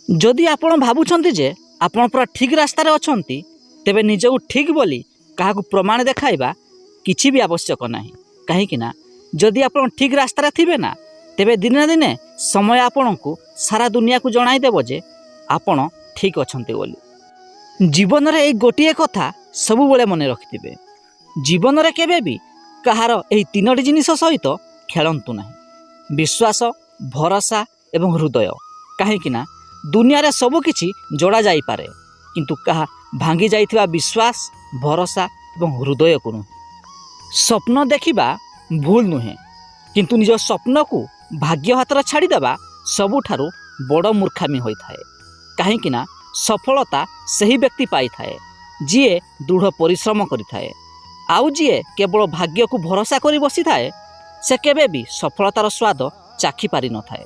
जदि आपण भावुंट जे आपण पूरा ठीक रास्तार अच्छा तेबे निजକୁ ठीक बोली क्या प्रमाण देखाइबा किछि भी आवश्यक ना कहीं जदि आप ठीक रास्तार थे ना तेबे दिने ना दिने समय आपण को सारा दुनिया को जणाइदेव जे आपण ठीक अच्छे बोली। जीवन में यही गोटे कथा सबु बेले मन रखिथे, जीवन में केबे भी कहार यही तीनोटी जिनिस सहित खेलतु ना, विश्वास, भरोसा एवं हृदय। कहीं दुनिया रे सब किछि जोड़ा जाई पारे किंतु कहा भांगी जाइथिबा विश्वास, भरोसा एवं हृदय को नुहे। स्वप्न देखिबा भूल नुहे किंतु निज स्वप्न को भाग्य हाथ छाड़देवा सबुठारु बड़ मूर्खामी होता है। कहीं सफलता सही व्यक्ति पाई थाए जीए दृढ़ परिश्रम करिथाए, आउ जीए केवल भाग्य को भरोसा करी बसी थाए से केबे भी सफलतार स्वाद चाखी पारि न थाए।